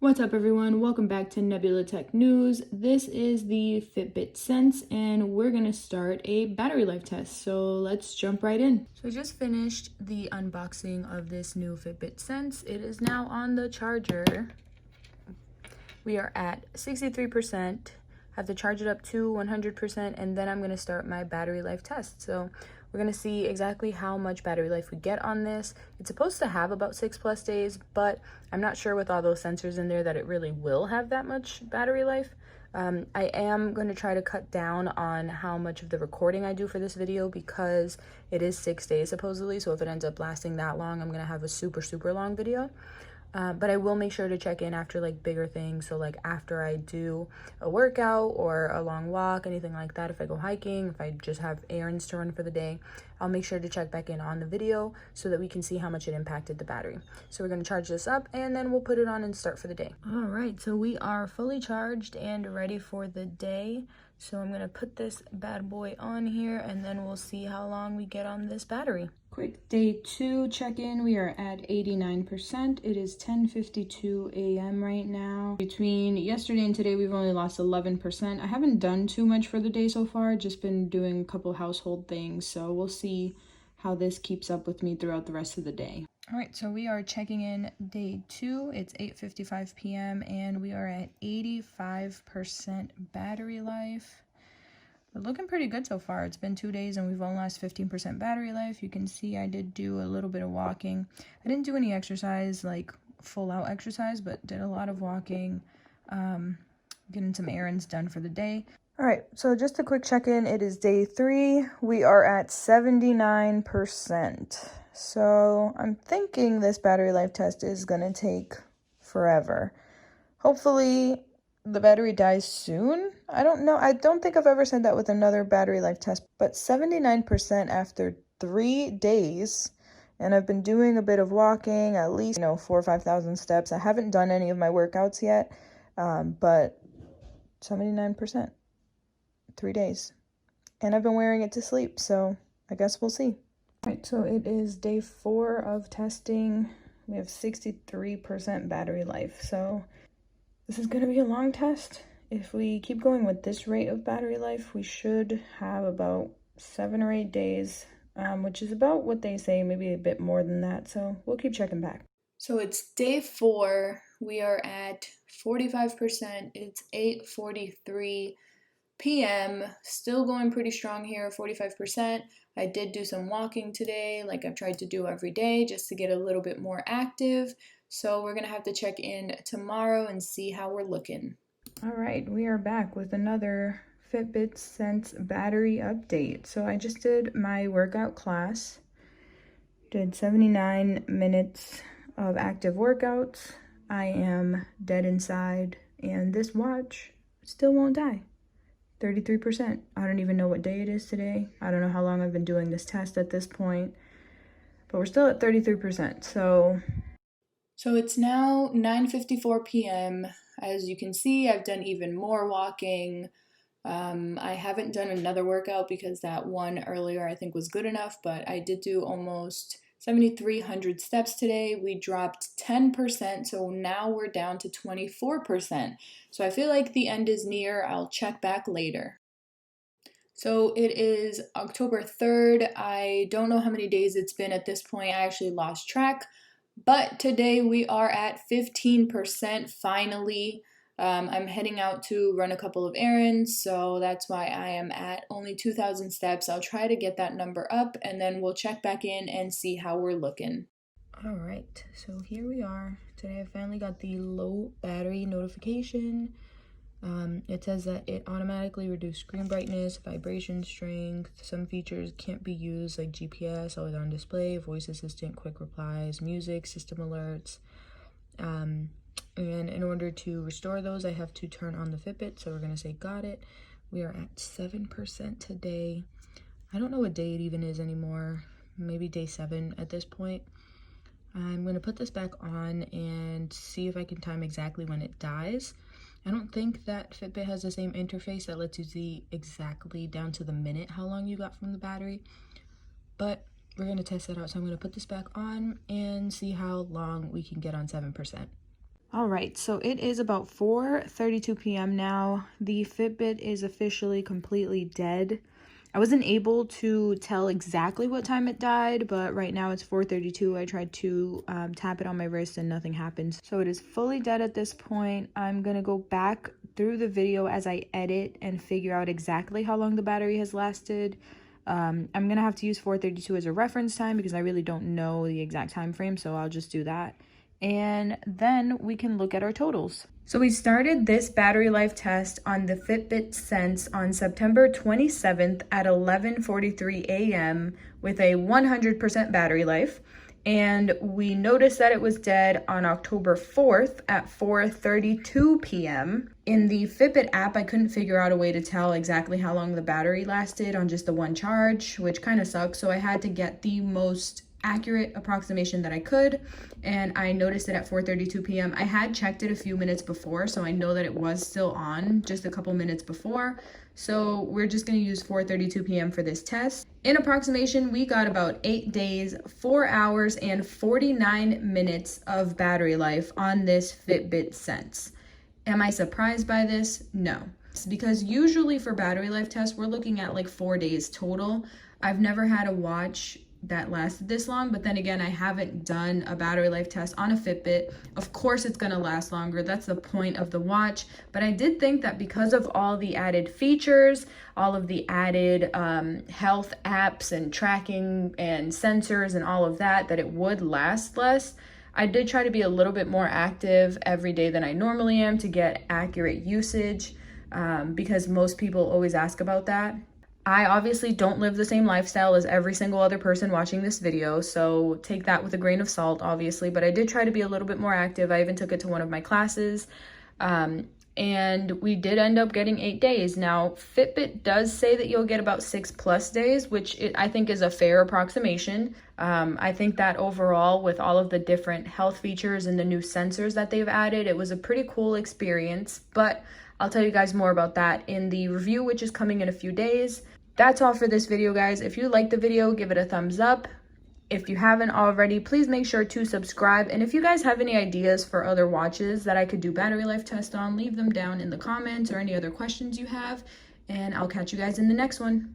What's up everyone, welcome back to Nebula Tech News. This is the Fitbit Sense and we're going to start a battery life test. So let's jump right in. So I just finished the unboxing of this new Fitbit Sense. It is now on the charger. We are at 63%. Have to charge it up to 100% and then I'm going to start my battery life test. So we're going to see exactly how much battery life we get on this. It's supposed to have about 6+ days, but I'm not sure with all those sensors in there that it really will have that much battery life. I am going to try to cut down on how much of the recording I do for this video because it is 6 days supposedly. So if it ends up lasting that long, I'm going to have a super long video. But I will make sure to check in after like bigger things. So like after I do a workout or a long walk, anything like that, if I go hiking, if I just have errands to run for the day, I'll make sure to check back in on the video so that we can see how much it impacted the battery. So we're gonna charge this up and then we'll put it on and start for the day. All right, so we are fully charged and ready for the day. So I'm gonna put this bad boy on here and then we'll see how long we get on this battery. Quick day 2 check-in. We are at 89%. It is 10:52 a.m. right now. Between yesterday and today, we've only lost 11%. I haven't done too much for the day so far, just been doing a couple household things. So we'll see how this keeps up with me throughout the rest of the day. All right, so we are checking in day 2. It's 8:55 p.m. and we are at 85% battery life. We're looking pretty good so far. It's been 2 days and we've only lost 15% battery life. You can see I did do a little bit of walking. I didn't do any exercise, like full out exercise, but did a lot of walking, getting some errands done for the day. All right, so just a quick check-in. It is day 3. We are at 79%. So I'm thinking this battery life test is gonna take forever. Hopefully the battery dies soon. I don't know. I don't think I've ever said that with another battery life test, but 79% after 3 days. And I've been doing a bit of walking, at least, 4,000 or 5,000 steps. I haven't done any of my workouts yet, but 79%, 3 days. And I've been wearing it to sleep, so I guess we'll see. All right, so it is day 4 of testing. We have 63% battery life, so this is going to be a long test. If we keep going with this rate of battery life, we should have about 7 or 8 days, which is about what they say, maybe a bit more than that. So we'll keep checking back. So it's day 4. We are at 45%. It's 8:43 p.m. Still going pretty strong here, 45%. I did do some walking today, like I've tried to do every day, just to get a little bit more active. So we're gonna have to check in tomorrow and see how we're looking. All right, we are back with another Fitbit Sense battery update. So I just did my workout class, did 79 minutes of active workouts. I am dead inside, and this watch still won't die. 33%. I don't even know what day it is today. I don't know how long I've been doing this test at this point, but we're still at 33%. So it's now 9:54 p.m. As you can see, I've done even more walking. I haven't done another workout because that one earlier I think was good enough, but I did do almost 7,300 steps today. We dropped 10%, so now we're down to 24%. So I feel like the end is near. I'll check back later. So it is October 3rd. I don't know how many days it's been at this point. I actually lost track. But today we are at 15% finally. I'm heading out to run a couple of errands, so that's why I am at only 2,000 steps. I'll try to get that number up and then we'll check back in and see how we're looking. All right, so here we are. Today I finally got the low battery notification. It says that it automatically reduced screen brightness, vibration strength. Some features can't be used like GPS, always on display, voice assistant, quick replies, music, system alerts. And in order to restore those, I have to turn on the Fitbit. So we're gonna say got it. We are at 7% today. I don't know what day it even is anymore. Maybe day 7 at this point. I'm gonna put this back on and see if I can time exactly when it dies. I don't think that Fitbit has the same interface that lets you see exactly down to the minute how long you got from the battery, but we're going to test that out. So I'm going to put this back on and see how long we can get on 7%. All right, so it is about 4:32 p.m. now. The Fitbit is officially completely dead. I wasn't able to tell exactly what time it died, but right now it's 4:32. I tried to tap it on my wrist and nothing happened. So it is fully dead at this point. I'm gonna go back through the video as I edit and figure out exactly how long the battery has lasted. I'm gonna have to use 4:32 as a reference time because I really don't know the exact time frame, so I'll just do that. And then we can look at our totals. So we started this battery life test on the Fitbit Sense on September 27th at 11:43 a.m. with a 100% battery life. And we noticed that it was dead on October 4th at 4:32 p.m. In the Fitbit app, I couldn't figure out a way to tell exactly how long the battery lasted on just the one charge, which kind of sucks. So I had to get the most accurate approximation that I could, and I noticed it at 4:32 p.m. I had checked it a few minutes before, so I know that it was still on just a couple minutes before. So we're just going to use 4:32 p.m. for this test. In approximation, we got about 8 days, 4 hours, and 49 minutes of battery life on this Fitbit Sense. Am I surprised by this? No. It's because usually for battery life tests, we're looking at like 4 days total. I've never had a watch that lasted this long, but then again, I haven't done a battery life test on a Fitbit. Of course it's gonna last longer, that's the point of the watch, but I did think that because of all the added features, all of the added health apps and tracking and sensors and all of that, that it would last less. I did try to be a little bit more active every day than I normally am to get accurate usage, because most people always ask about that. I obviously don't live the same lifestyle as every single other person watching this video, so take that with a grain of salt, obviously, but I did try to be a little bit more active. I even took it to one of my classes, and we did end up getting 8 days. Now, Fitbit does say that you'll get about 6+ days, which I think is a fair approximation. I think that overall, with all of the different health features and the new sensors that they've added, it was a pretty cool experience, but I'll tell you guys more about that in the review, which is coming in a few days. That's all for this video, guys. If you liked the video, give it a thumbs up. If you haven't already, please make sure to subscribe. And if you guys have any ideas for other watches that I could do battery life test on, leave them down in the comments or any other questions you have. And I'll catch you guys in the next one.